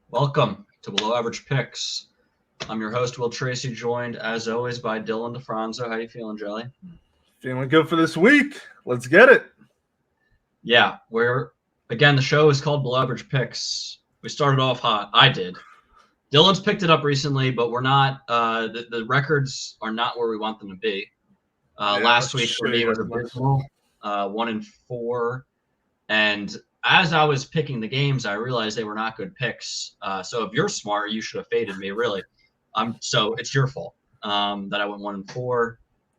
Welcome to Below Average Picks. I'm your host, Will Tracy, joined as always by Dylan DeFranzo. How you feeling, Jelly? Feeling good for this week. Let's get it. Yeah, the show is called Below Average Picks. We started off hot. I did. Dylan's picked it up recently, but we're not. The records are not where we want them to be. Last week for me was abysmal, 1-4, and as I was picking the games, I realized they were not good picks. So if you're smart, you should have faded me, really. So it's your fault that I went 1-4.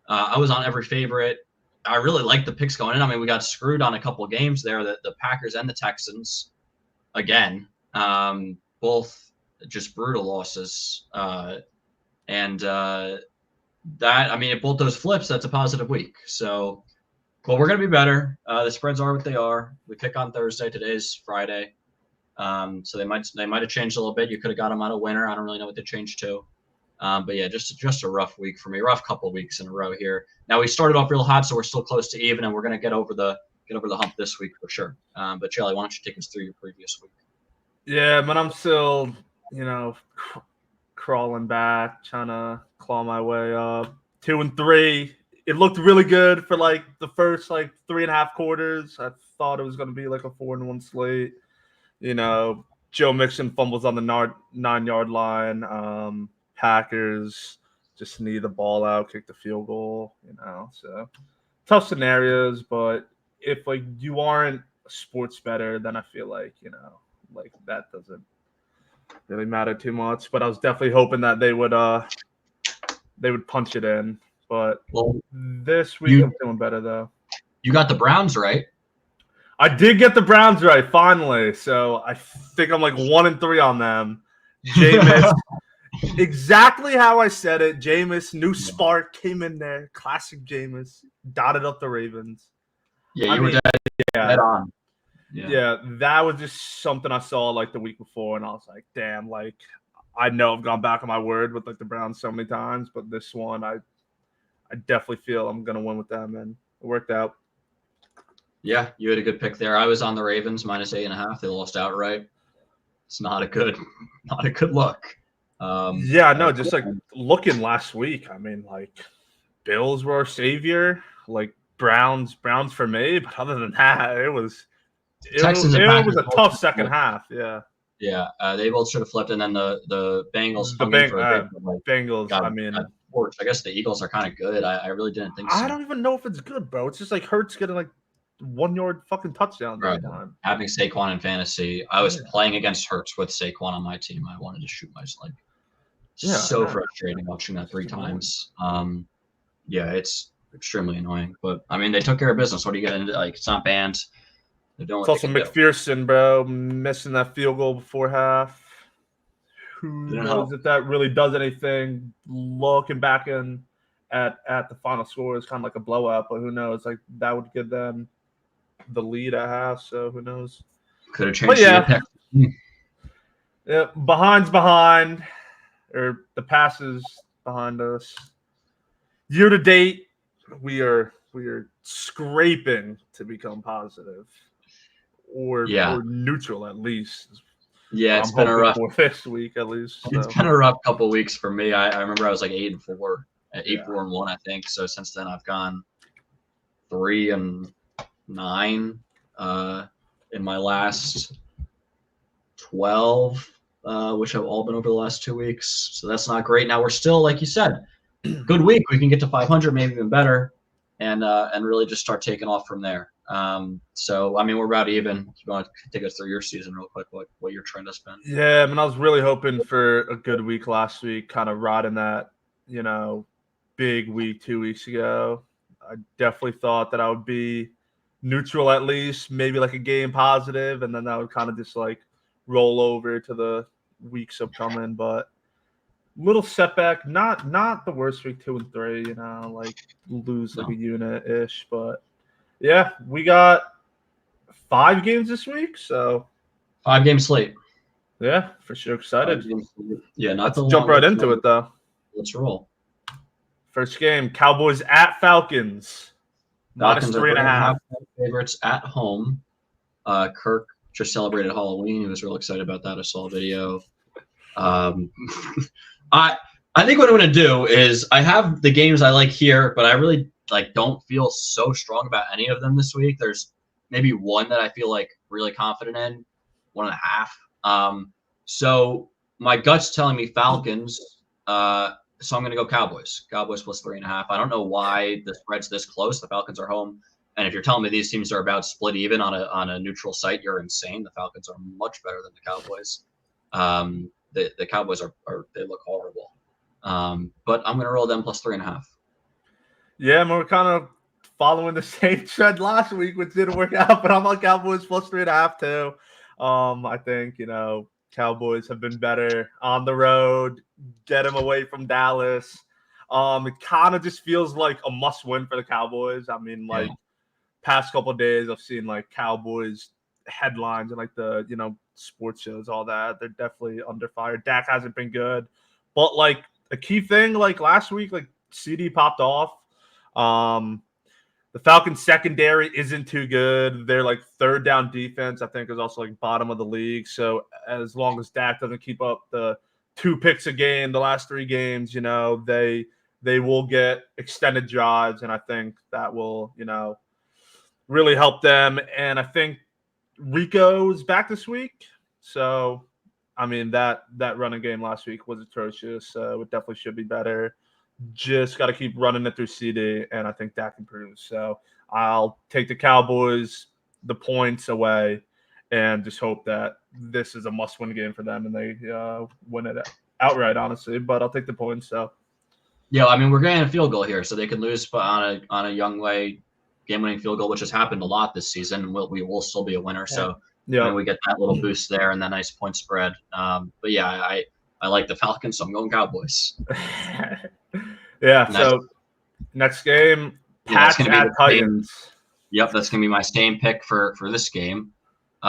I was on every favorite. I really liked the picks going in. I mean, we got screwed on a couple of games there, the Packers and the Texans, again, both just brutal losses. Both those flips, that's a positive week. So, well, we're going to be better. The spreads are what they are. We pick on Thursday. Today's Friday. So they might have changed a little bit. You could have got them on a winner. I don't really know what they changed to. But yeah, just a rough week for me. Rough couple of weeks in a row here. Now we started off real hot, so we're still close to even, and we're going to get over the hump this week for sure. But Charlie, why don't you take us through your previous week? Yeah, but I'm still, crawling back, trying to claw my way up. 2-3. It looked really good for the first 3.5 quarters. I thought it was going to be like a 4-1 slate. Joe Mixon fumbles on the 9-yard line. Packers just need the ball out, kick the field goal. So tough scenarios. But if you aren't a sports bettor, then I feel like that doesn't really matter too much. But I was definitely hoping that they would punch it in. But this week I'm feeling better though. You got the Browns right. I did get the Browns right finally. So I think I'm 1-3 on them. Jameis, exactly how I said it. Jameis, new spark came in there. Classic Jameis, dotted up the Ravens. Yeah, you were dead on. Yeah, that was just something I saw the week before, and I was like, damn, I know I've gone back on my word with the Browns so many times, but this one I definitely feel I'm gonna win with them, and it worked out. Yeah, you had a good pick there. I was on the Ravens -8.5. They lost outright. It's not a good look. Just looking last week. I mean, Bills were our savior. Browns for me, but other than that, it was a tough second half. Yeah. Yeah, they both sort of flipped, and then the Bengals. Bengals. I guess the Eagles are kind of good. I really didn't think so. I don't even know if it's good, bro. It's just Hurts getting 1-yard fucking touchdowns every time. Having Saquon in fantasy, I was playing against Hurts with Saquon on my team. I wanted to shoot myself. So frustrating watching that 3 times. It's extremely annoying. But I mean, they took care of business. What are you going to do? It's not banned. It's also McPherson, bro, missing that field goal before half. Who knows if that really does anything? Looking back at the final score is kind of like a blowout, but who knows? That would give them the lead at half. So who knows? Could have changed. Yeah, behind, or the passes behind us. Year to date, we are scraping to become positive, or neutral at least. Yeah, it's been a rough this week at least. It's been a rough couple of weeks for me. I remember I was 8-4, 8-4-1, I think. So since then I've gone 3-9 in my last 12, which have all been over the last 2 weeks. So that's not great. Now we're still, like you said, good week. We can get to 500, maybe even better, and really just start taking off from there. So I mean, we're about even. If you want to take us through your season real quick, what your trend has been? Yeah, I mean, I was really hoping for a good week last week, kind of riding that, big week 2 weeks ago. I definitely thought that I would be neutral at least, maybe a game positive, and then that would kind of just roll over to the weeks upcoming. But little setback, not the worst week 2-3, lose a unit ish, but. Yeah, we got 5 games this week, so 5-game slate. Yeah, for sure. Excited. Yeah, let's jump right into it though. Let's roll. First game, Cowboys at Falcons. Minus Falcons are 3.5. favorites at home. Kirk just celebrated Halloween. He was real excited about that. I saw a video. I I think what I'm going to do is I have the games I like here, but I really don't feel so strong about any of them this week. There's maybe one that I feel like really confident in, 1.5. So my gut's telling me Falcons. So I'm going to go Cowboys. Cowboys plus 3.5. I don't know why the spread's this close. The Falcons are home. And if you're telling me these teams are about split even on a neutral site, you're insane. The Falcons are much better than the Cowboys. The Cowboys are they look horrible. But I'm gonna roll them plus 3.5. Yeah, and we're kind of following the same trend last week, which didn't work out. But I'm on Cowboys plus 3.5 too. I think Cowboys have been better on the road. Get them away from Dallas. It kind of just feels like a must-win for the Cowboys. I mean, past couple of days, I've seen Cowboys headlines and the sports shows, all that. They're definitely under fire. Dak hasn't been good, but a key thing last week, CD popped off. The Falcons secondary isn't too good. They're third down defense, I think, is also bottom of the league. So as long as Dak doesn't keep up the 2 picks a game the last 3 games, they will get extended drives, and I think that will really help them. And I think Rico's back this week. So, I mean, that running game last week was atrocious. So it definitely should be better. Just got to keep running it through CD, and I think Dak improves. So I'll take the Cowboys, the points away, and just hope that this is a must-win game for them and they win it outright, honestly. But I'll take the points. So, yeah, I mean, we're getting a field goal here, so they can lose on a Young Way game-winning field goal, which has happened a lot this season. We will still be a winner, so we get that little boost there and that nice point spread. But yeah, I like the Falcons, so I'm going Cowboys. Yeah. So next game, Pats at Titans. Yep, that's gonna be my same pick for this game. We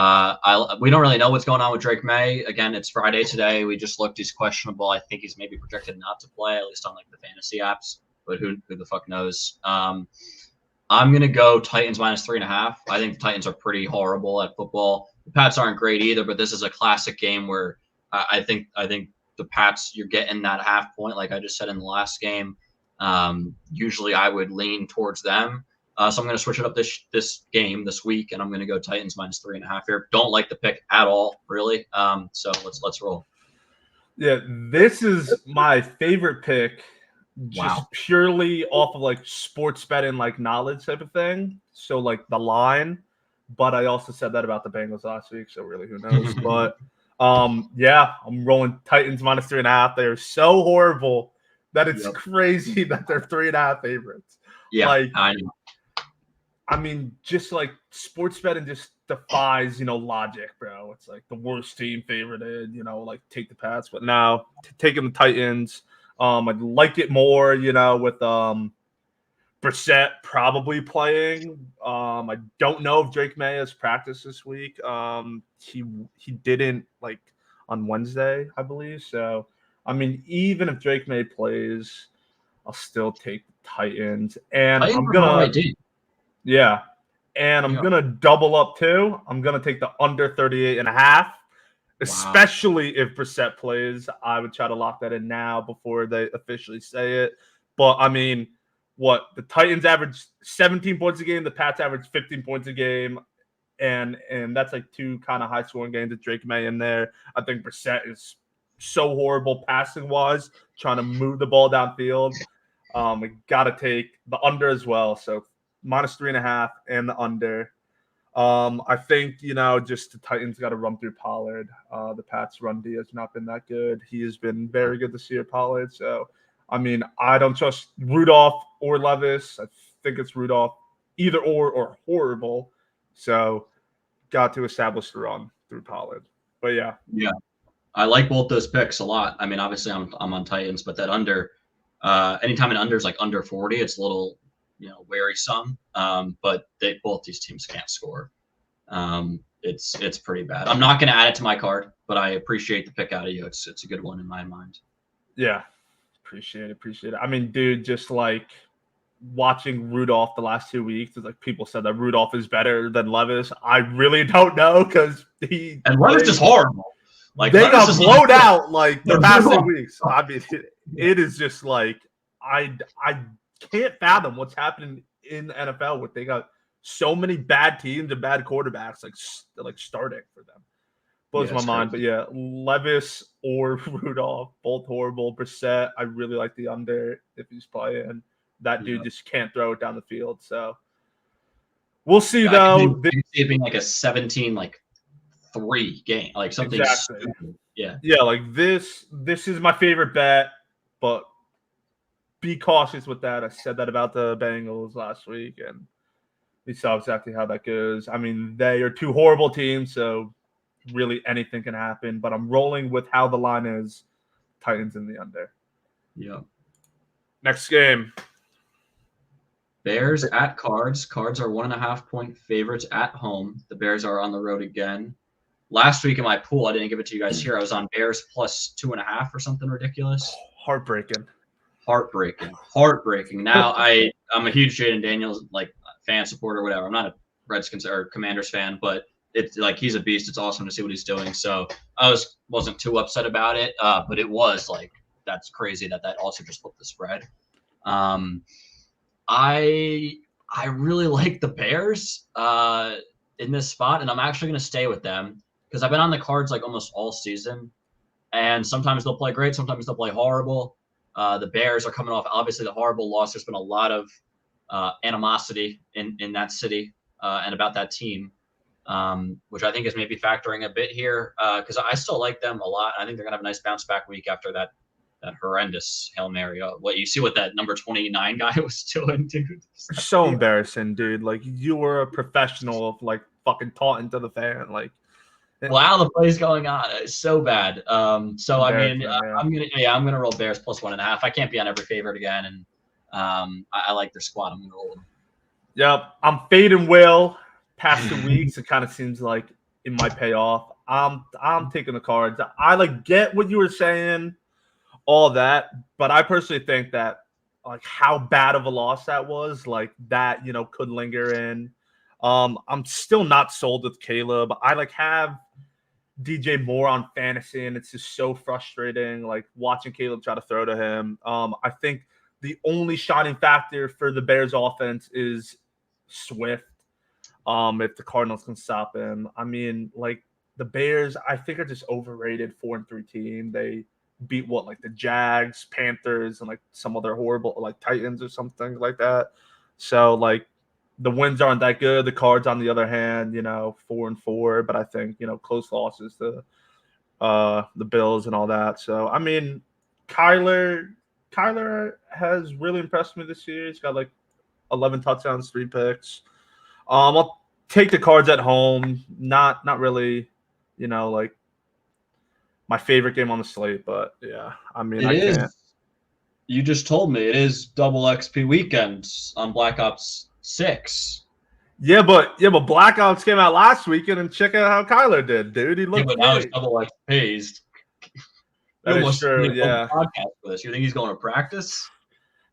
don't really know what's going on with Drake May. Again, it's Friday today. We just looked; he's questionable. I think he's maybe projected not to play, at least on the fantasy apps. But who the fuck knows? I'm gonna go Titans minus 3.5. I think the Titans are pretty horrible at football. The Pats aren't great either, but this is a classic game where I think the Pats, you're getting that half point, like I just said in the last game. Usually I would lean towards them. So I'm going to switch it up this game this week, and I'm going to go Titans minus 3.5 here. Don't like the pick at all, really. So let's roll. Yeah, this is my favorite pick, just purely off of sports betting, knowledge type of thing. So the line, but I also said that about the Bengals last week. So really, who knows? But yeah, I'm rolling Titans minus 3.5. They're so horrible that it's crazy that they're 3.5 favorites. Yeah, I know. I mean, just sports betting just defies, logic, bro. It's the worst team favorited, take the Pats. But now taking the Titans, I'd like it more, with Brissett probably playing. I don't know if Drake May has practiced this week. He didn't on Wednesday, I believe. So, I mean, even if Drake May plays, I'll still take the Titans. And I'm gonna gonna double up too. I'm gonna take the under 38.5. Especially if Brissett plays. I would try to lock that in now before they officially say it. But I mean, the Titans average 17 points a game, the Pats average 15 points a game, and that's 2 kind of high scoring games with Drake May in there. I think Brissett is so horrible passing wise, trying to move the ball downfield. We got to take the under as well. So minus 3.5 and the under. I think, just the Titans got to run through Pollard. The Pats' run D has not been that good. He has been very good this year, Pollard. So, I mean, I don't trust Rudolph or Levis. I think it's Rudolph, either or horrible. So, got to establish the run through Pollard. But yeah. Yeah. I like both those picks a lot. I mean, obviously I'm on Titans, but that under, anytime an under is under 40, it's a little, wearisome. But both these teams can't score. It's pretty bad. I'm not going to add it to my card, but I appreciate the pick out of you. It's a good one in my mind. Yeah, appreciate it. I mean, dude, just watching Rudolph the last 2 weeks, it's like people said that Rudolph is better than Levis. I really don't know because Levis is horrible. Like they Levis got is blown out like the past 2 Rudolph. weeks. I mean, it is just like I can't fathom what's happening in the NFL where they got so many bad teams and bad quarterbacks like starting for them. Blows my mind. Crazy. But yeah, Levis or Rudolph, both horrible. Brissett, I really like the under if he's playing. That dude just can't throw it down the field. So we'll see though. I can see it being like a 17-3 game, like something Exactly. stupid. Yeah. Yeah, like this is my favorite bet, but be cautious with that. I said that about the Bengals last week, and we saw exactly how that goes. I mean, they are two horrible teams, so really anything can happen. But I'm rolling with how the line is. Titans in the under. Yeah. Next game. Bears at Cards. Cards are 1.5-point favorites at home. The Bears are on the road again. Last week in my pool, I didn't give it to you guys here. I was on Bears plus 2.5 or something ridiculous. Heartbreaking. Now I'm a huge Jaden Daniels fan supporter, whatever. I'm not a Redskins or Commanders fan, but it's like he's a beast. It's awesome to see what he's doing. So I wasn't too upset about it, but it was like that's crazy that also just flipped the spread. I really like the Bears in this spot, and I'm actually going to stay with them because I've been on the Cards like almost all season, and sometimes they'll play great, sometimes they'll play horrible. The Bears are coming off obviously the horrible loss. There's been a lot of animosity in that city and about that team, which I think is maybe factoring a bit here because I still like them a lot. I think they're going to have a nice bounce back week after that horrendous Hail Mary. What you see what that number 29 guy was doing, dude. So embarrassing, dude. Like you were a professional of like fucking taunting to the fan. Like wow, the play's going on. It's so bad. So I mean, yeah. I'm gonna roll Bears plus 1.5. I can't be on every favorite again, and I like their squad. I'm gonna roll them. Yep, I'm fading Will. Past 2 weeks, it kind of seems like it might pay off. I'm taking the Cards. I like get what you were saying, all that, but I personally think that like how bad of a loss that was, like that could linger in. I'm still not sold with Caleb. I like have DJ Moore on fantasy, and it's just so frustrating. Like watching Caleb try to throw to him. I think the only shining factor for the Bears offense is Swift. If the Cardinals can stop him, I mean, like the Bears, I think are just overrated 4-3 team. They beat like the Jags, Panthers, and like some other horrible like Titans or something like that. So like the wins aren't that good. The Cards, on the other hand, 4-4, but I think close losses to the Bills and all that. So I mean, Kyler has really impressed me this year. He's got like 11 touchdowns, 3 picks. I'll take the Cards at home. Not really, like my favorite game on the slate, but yeah, I mean, It can't. You just told me it is double XP weekends on Black Ops 6. Yeah, but Black Ops came out last weekend, and check out how Kyler did, dude. He looked but now it's double XP. That is true. Yeah. Podcast for this. You think he's going to practice?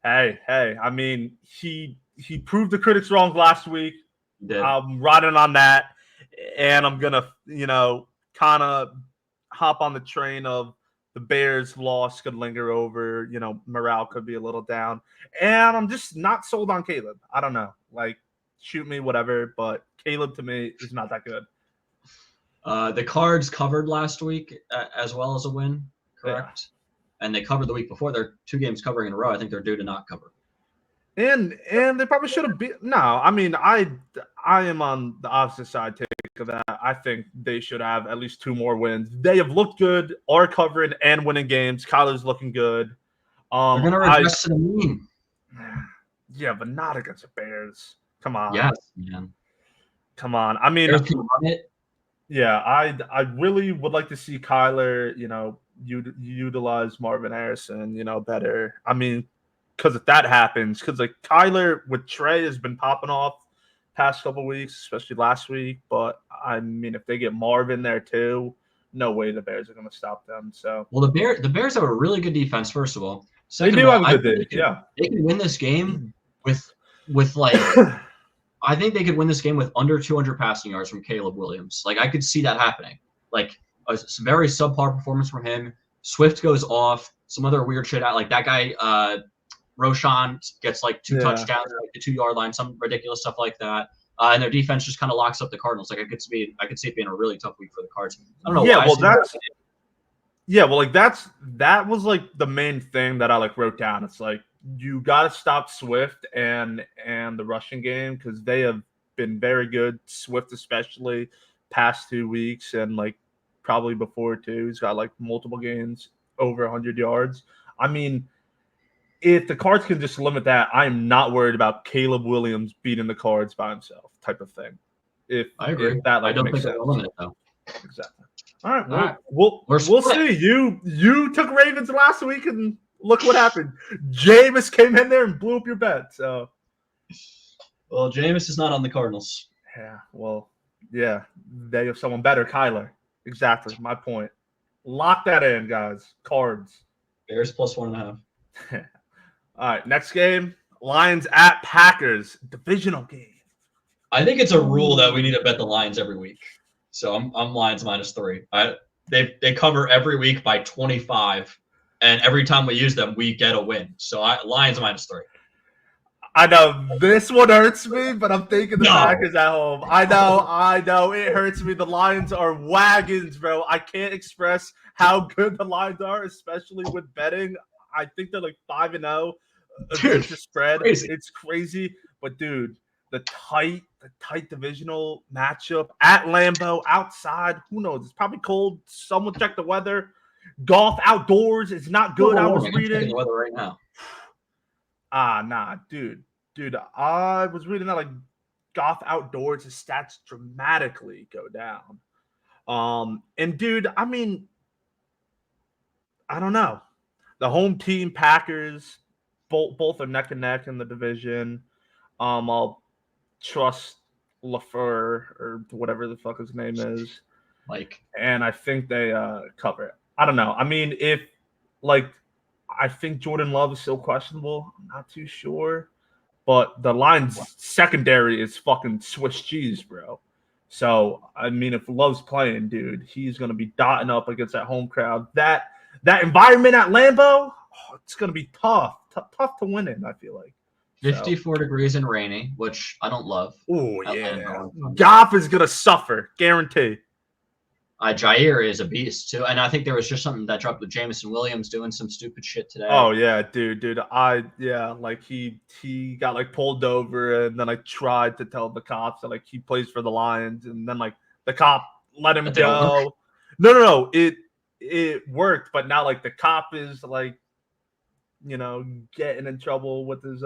Hey. I mean, he proved the critics wrong last week. I'm riding on that, and I'm gonna, kind of hop on the train of the Bears' loss could linger over. Morale could be a little down, and I'm just not sold on Caleb. I don't know, like shoot me, whatever, but Caleb to me is not that good. The Cards covered last week as well as a win, correct? Yeah. And they covered the week before. They're 2 games covering in a row. I think they're due to not cover. And they probably should have been. No, I mean, I am on the opposite side take of that. I think they should have at least 2 more wins. They have looked good, are covering and winning games. Kyler's looking good. They're gonna regress to the mean. Yeah, but not against the Bears. Come on. Yes, man. Come on. I mean, Bears can run it. Yeah, I really would like to see Kyler, utilize Marvin Harrison, better. I mean, because if that happens, because like Kyler with Trey has been popping off past couple weeks, especially last week. But I mean, if they get Marvin there too, no way the Bears are going to stop them. So well, the Bears have a really good defense. First of all, they do have a good defense. Yeah, they can win this game with like I think they could win this game with under 200 passing yards from Caleb Williams. Like I could see that happening. Like a very subpar performance from him. Swift goes off. Some other weird shit out. Like that guy, Roshan gets like 2 touchdowns at like the 2-yard line, some ridiculous stuff like that. And their defense just kind of locks up the Cardinals. Like I could see it being a really tough week for the Cards. I don't know. Yeah, well, that was like the main thing that I like wrote down. It's like you got to stop Swift and the rushing game because they have been very good. Swift especially past 2 weeks and like probably before too. He's got like multiple games over 100 yards. I mean, if the Cards can just limit that, I'm not worried about Caleb Williams beating the Cards by himself, type of thing. If I agree, if that like I don't makes think they'll limit it though. Exactly. All right, we'll see. You took Ravens last week, and look what happened. Jameis came in there and blew up your bet. So, well, Jameis is not on the Cardinals. Yeah. Well, yeah, they have someone better, Kyler. Exactly. My point. Lock that in, guys. Cards. Bears plus 1.5. All right, next game: Lions at Packers, divisional game. I think it's a rule that we need to bet the Lions every week. So I'm Lions -3. They cover every week by 25, and every time we use them, we get a win. So Lions -3. I know this one hurts me, but I'm thinking the Packers at home. I know it hurts me. The Lions are wagons, bro. I can't express how good the Lions are, especially with betting. I think they're like 5-0 against the spread. It's crazy, but dude, the tight divisional matchup at Lambeau, outside. Who knows? It's probably cold. Someone check the weather. Golf outdoors is not good. I was reading the weather right now. Nah, dude. I was reading that like golf outdoors, the stats dramatically go down. And dude, I mean, I don't know. The home team Packers, both are neck and neck in the division. I'll trust LaFleur or whatever the fuck his name is. And I think they cover it. I don't know. I mean, I think Jordan Love is still questionable. I'm not too sure. But the Lions secondary is fucking Swiss cheese, bro. So, I mean, if Love's playing, dude, he's going to be dotting up against that home crowd. That environment at Lambeau, it's going to be tough to win in, I feel like. 54 degrees and rainy, which I don't love. Oh, yeah. Goff is going to suffer, guarantee. Jair is a beast, too. And I think there was just something that dropped with Jameson Williams doing some stupid shit today. Oh, yeah, dude. Like he got like pulled over and then I tried to tell the cops that like he plays for the Lions and then like the cop let him go. No. It worked, but now like the cop is like, getting in trouble with his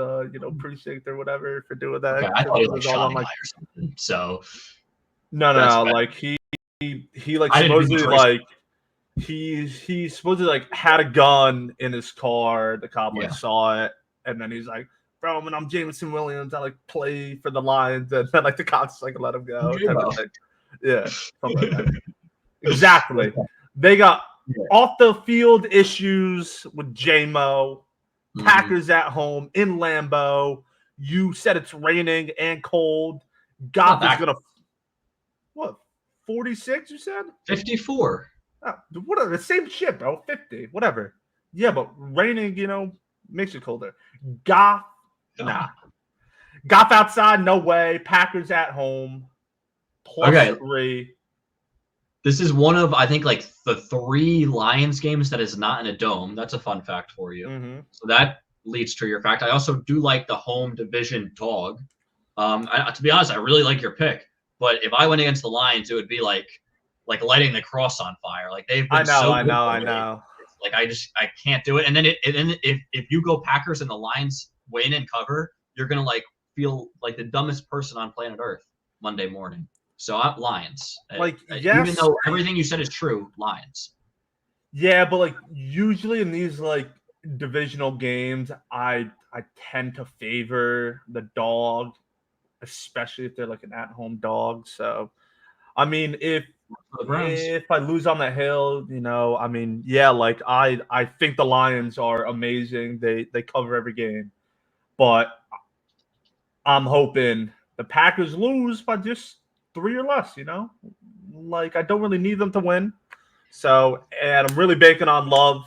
precinct or whatever for doing that. Okay, I thought he was shot or something. So no, like he like supposedly like he supposedly like had a gun in his car. The cop saw it, and then he's like, "Bro, when I'm Jameson Williams, I like play for the Lions," and then like the cops like let him go. Yeah, something like that. Exactly. They got off the field issues with JMO. Packers at home in Lambeau. You said it's raining and cold. Goff is gonna 46, you said? 54. Whatever, the same shit, bro. 50, whatever. Yeah, but raining, makes it colder. Goff, nah. Goff outside, no way. Packers at home, +3. This is one of, I think, like the 3 Lions games that is not in a dome. That's a fun fact for you. Mm-hmm. So that leads to your fact. I also do like the home division dog. To be honest, I really like your pick. But if I went against the Lions, it would be like lighting the cross on fire. Like they've been I know. Like I can't do it. And then if you go Packers and the Lions win and cover, you're gonna like feel like the dumbest person on planet Earth Monday morning. So Lions. Even though everything you said is true, Lions. Yeah, but like usually in these like divisional games, I tend to favor the dog, especially if they're like an at-home dog. So, I mean, if I lose on the hill, I mean, yeah, like I think the Lions are amazing. They cover every game, but I'm hoping the Packers lose by just 3 or less, you know? Like, I don't really need them to win. So, and I'm really banking on Love.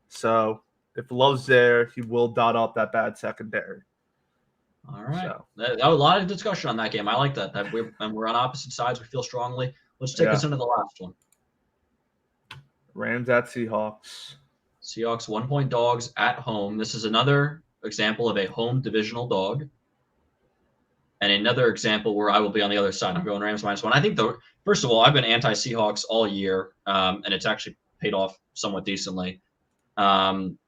So, if Love's there, he will dot up that bad secondary. All right. So. That was a lot of discussion on that game. I like that. We're on opposite sides. We feel strongly. Let's take us into the last one. Rams at Seahawks. Seahawks 1-point dogs at home. This is another example of a home divisional dog. And another example where I will be on the other side. I'm going Rams -1. I think, first of all, I've been anti-Seahawks all year, and it's actually paid off somewhat decently. And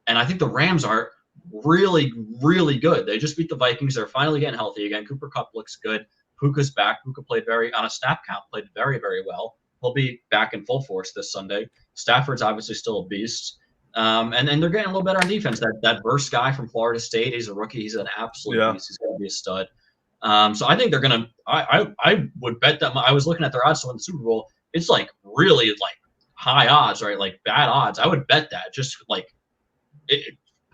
I think the Rams are really, really good. They just beat the Vikings. They're finally getting healthy again. Cooper Kupp looks good. Puka's back. Puka played on a snap count, played very, very well. He'll be back in full force this Sunday. Stafford's obviously still a beast. And then they're getting a little better on defense. That Burst guy from Florida State, he's a rookie. He's an absolute beast. He's going to be a stud. So I think they're going to I would bet that I was looking at their odds to win the Super Bowl. It's like really like high odds, right? Like bad odds. I would bet that just like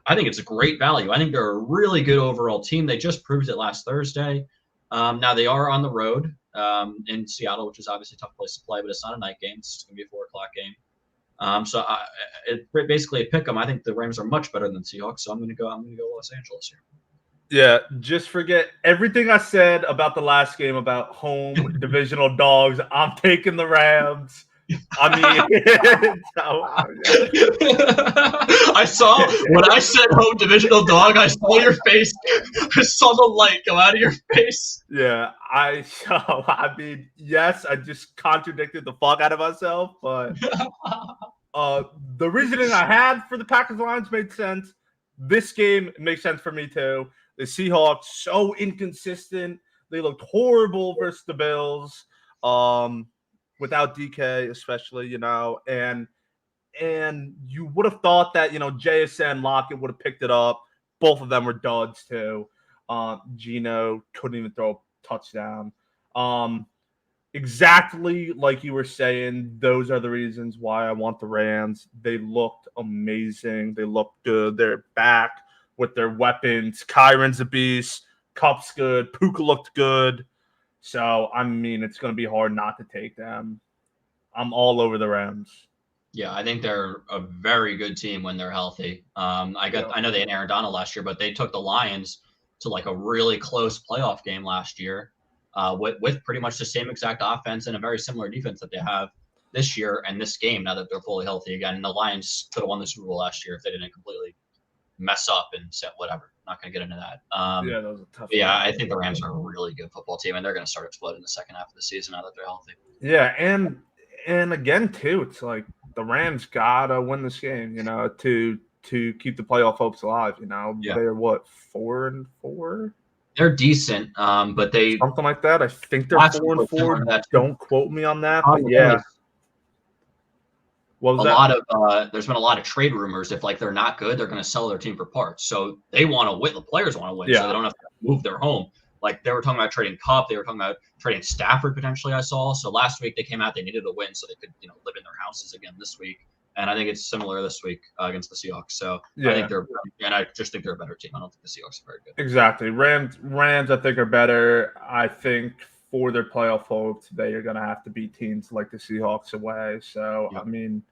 I think it's a great value. I think they're a really good overall team. They just proved it last Thursday. Now they are on the road in Seattle, which is obviously a tough place to play, but it's not a night game. It's going to be a 4:00 game. So it's basically a pick 'em. I think the Rams are much better than the Seahawks. So I'm going to go Los Angeles here. Yeah, just forget everything I said about the last game about home divisional dogs. I'm taking the Rams. I mean, I saw when I said home divisional dog, I saw your face. I saw the light go out of your face. Yeah, I mean, yes, I just contradicted the fuck out of myself, but the reasoning I had for the Packers Lions made sense. This game makes sense for me too. The Seahawks so inconsistent. They looked horrible versus the Bills. Without DK, especially, you know, and you would have thought that, you know, JSN Lockett would have picked it up. Both of them were duds too. Geno couldn't even throw a touchdown. Exactly like you were saying, those are the reasons why I want the Rams. They looked amazing. They looked good. They're back with their weapons. Kyron's a beast. Kupp's good. Puka looked good. So, I mean, it's going to be hard not to take them. I'm all over the Rams. Yeah, I think they're a very good team when they're healthy. I know they had Aaron Donald last year, but they took the Lions to like a really close playoff game last year with pretty much the same exact offense and a very similar defense that they have this year and this game now that they're fully healthy again. And the Lions could have won the Super Bowl last year if they didn't completely mess up and say whatever. Not going to get into that. That was a tough. Yeah, I think the Rams are a really good football team, and they're going to start exploding in the second half of the season now that they're healthy. Yeah, and again too, it's like the Rams gotta win this game, you know, to keep the playoff hopes alive. You know, They're what 4-4. They're decent, but they something like that. I think they're 4-4. Don't quote me on that, but yeah. There's been a lot of trade rumors. If like they're not good, they're going to sell their team for parts. So they want to win. The players want to win, so they don't have to move their home. Like they were talking about trading Kupp, they were talking about trading Stafford potentially. I saw. So last week they came out, they needed a win so they could live in their houses again this week. And I think it's similar this week against the Seahawks. So I think I just think they're a better team. I don't think the Seahawks are very good. Exactly. Rams I think are better. I think for their playoff hopes, they are going to have to beat teams like the Seahawks away. So I mean.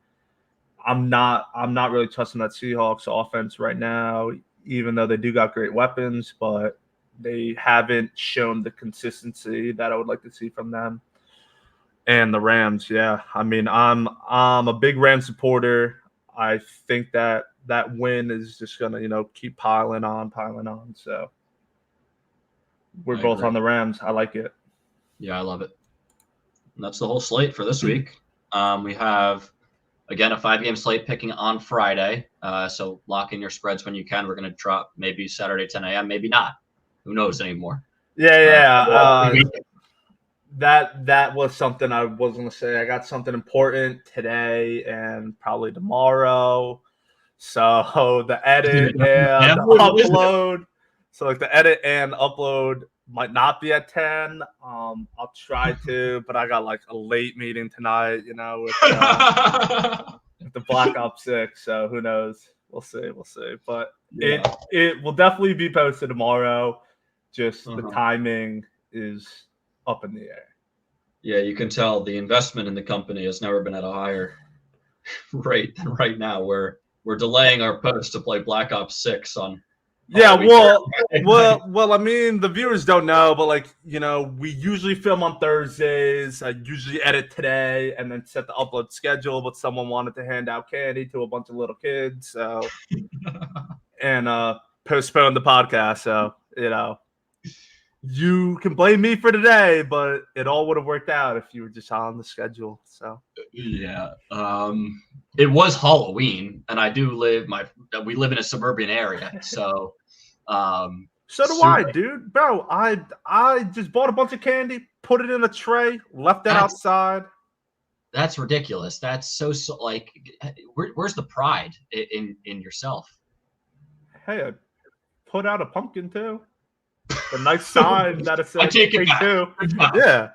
I'm not really trusting that Seahawks offense right now, even though they do got great weapons, but they haven't shown the consistency that I would like to see from them. And the Rams, I mean, I'm a big Rams supporter. I think that win is just gonna, keep piling on. So we're both on the Rams. I like it. Yeah, I love it. And that's the whole slate for this week. We have. Again, a 5-game slate picking on Friday. So lock in your spreads when you can. We're going to drop maybe Saturday 10 a.m., maybe not. Who knows anymore? Yeah. That was something I was going to say. I got something important today and probably tomorrow. So the edit and upload. So like the edit and upload might not be at 10. I'll try to, but I got like a late meeting tonight, with the Black Ops 6. So who knows? We'll see. But it will definitely be posted tomorrow. Just the timing is up in the air. Yeah, you can tell the investment in the company has never been at a higher rate than right now. We're delaying our post to play Black Ops 6 on. Yeah, well. I mean, the viewers don't know, but like, we usually film on Thursdays. I usually edit today and then set the upload schedule. But someone wanted to hand out candy to a bunch of little kids, so and postpone the podcast. So you can blame me for today, but it all would have worked out if you were just on the schedule. So yeah, it was Halloween, and we live in a suburban area, so so do I, dude. Bro, I just bought a bunch of candy, put it in a tray, left that outside. That's ridiculous. That's so like, where's the pride in yourself? Hey, I put out a pumpkin too. A nice sign that it says I take it back. Too. Yeah.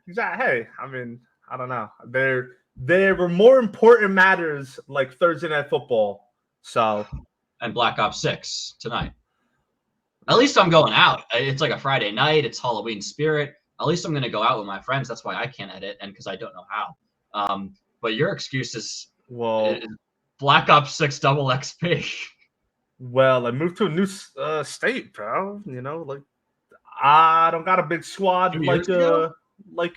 Exactly. Hey, I mean, I don't know. There were more important matters like Thursday Night Football. So and Black Ops 6 tonight. At least I'm going out. It's like a Friday night. It's Halloween spirit. At least I'm going to go out with my friends. That's why I can't edit, and because I don't know how. But your excuse is Black Ops 6 double XP. Well, I moved to a new state, bro. Like I don't got a big squad like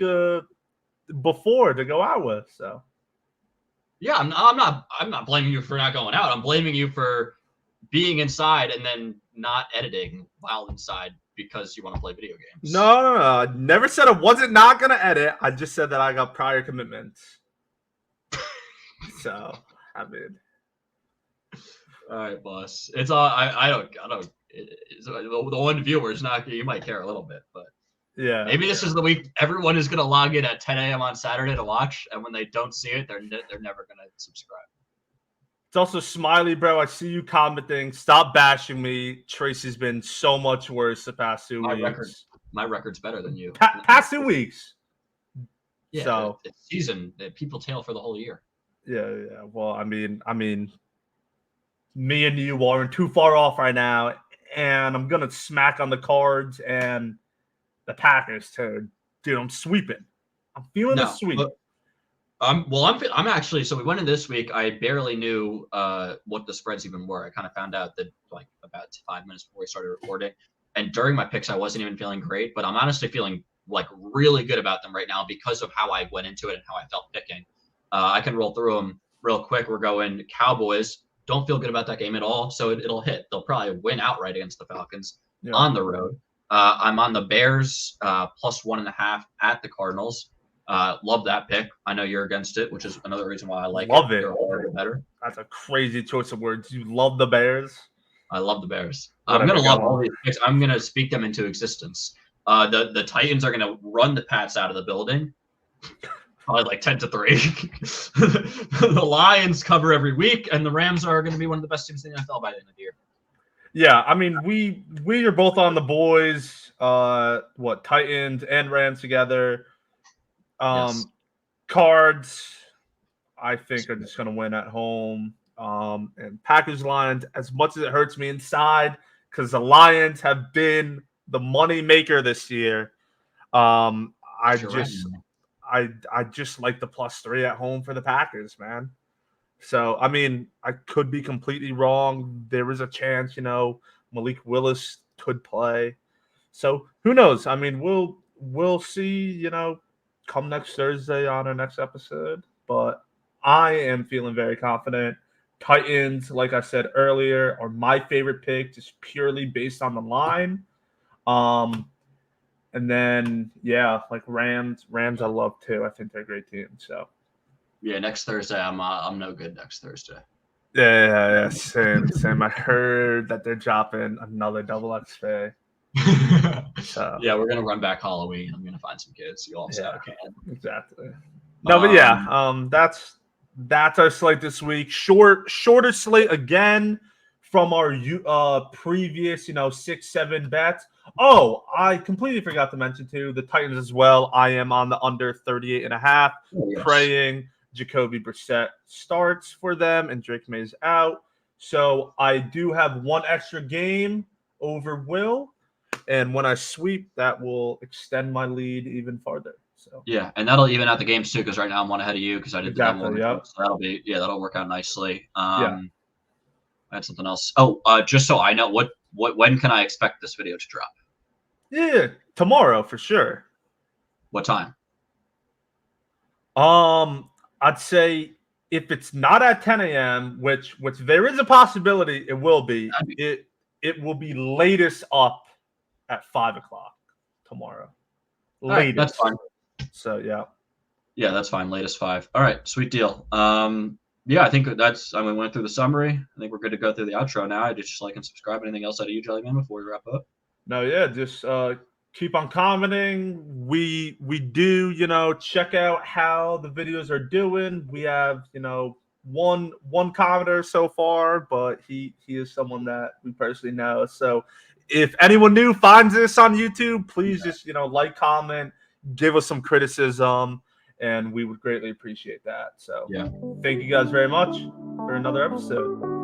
before to go out with. So yeah, I'm not blaming you for not going out. I'm blaming you for being inside and then not editing while inside because you want to play video games. No. I never said I wasn't not gonna edit. I just said that I got prior commitments. So I mean. All right, boss. It's all. I don't. The one viewer is not. You might care a little bit, but yeah. Maybe this is the week everyone is going to log in at 10 a.m. on Saturday to watch, and when they don't see it, they're never going to subscribe. It's also Smiley, bro. I see you commenting. Stop bashing me. Tracy's been so much worse the past 2 weeks. My record's better than you. Past 2 weeks. Yeah. So it's season. People tail for the whole year. Yeah. Well, I mean, me and you aren't too far off right now, and I'm gonna smack on the Cards and the Packers too. Dude, I'm sweeping. I'm feeling the sweep. I'm actually. So we went in this week. I barely knew what the spreads even were. I kind of found out that like about 5 minutes before we started recording. And during my picks, I wasn't even feeling great, but I'm honestly feeling like really good about them right now because of how I went into it and how I felt picking. I can roll through them real quick. We're going Cowboys. Don't feel good about that game at all, so it'll hit. They'll probably win outright against the Falcons on the road. I'm on the Bears plus 1.5 at the Cardinals. Love that pick. I know you're against it, which is another reason why I like it. Love it. You're better. That's a crazy choice of words. You love the Bears? I love the Bears. I'm going to love all these picks. I'm going to speak them into existence. The Titans are going to run the Pats out of the building. Probably like 10-3. The Lions cover every week, and the Rams are going to be one of the best teams in the NFL by the end of the year. Yeah, I mean, we are both on the boys. Titans and Rams together. Yes. Cards, I think, are just going to win at home. And Packers Lions, as much as it hurts me inside, because the Lions have been the money maker this year. I just like the +3 at home for the Packers, man. So, I mean, I could be completely wrong. There is a chance, Malik Willis could play. So, who knows? I mean, we'll see, come next Thursday on our next episode. But I am feeling very confident. Titans, like I said earlier, are my favorite pick, just purely based on the line. And then, like Rams I love too. I think they're a great team. So, yeah, next Thursday I'm no good next Thursday. Yeah, same. I heard that they're dropping another double XP. So, yeah, we're gonna run back Halloween. I'm gonna find some kids. You all can. Exactly. No, but that's our slate this week. Shorter slate again from our previous 6-7 bets. Oh, I completely forgot to mention too the Titans as well. I am on the under 38.5, praying Jacoby Brissett starts for them and Drake May's out. So I do have one extra game over Will, And when I sweep, that will extend my lead even farther. So Yeah, and that'll even out the games too, because right now I'm one ahead of you because I did exactly, the yep. so that'll work out nicely. Yeah. I had something else. Oh, just so I know, when can I expect this video to drop? Yeah, tomorrow for sure. What time? I'd say if it's not at 10 a.m., which there is a possibility it will be, it will be latest up at 5 o'clock tomorrow. All right, that's fine. So yeah. Yeah, that's fine. Latest 5. All right, sweet deal. Yeah, I think we went through the summary. I think we're good to go through the outro now. I just like and subscribe. Anything else out of you, Jellyman, before we wrap up? No, yeah, just keep on commenting. We do, check out how the videos are doing. We have, one commenter so far, but he is someone that we personally know. So if anyone new finds this on YouTube, please just, like, comment, give us some criticism, and we would greatly appreciate that. So yeah. thank you guys very much for another episode.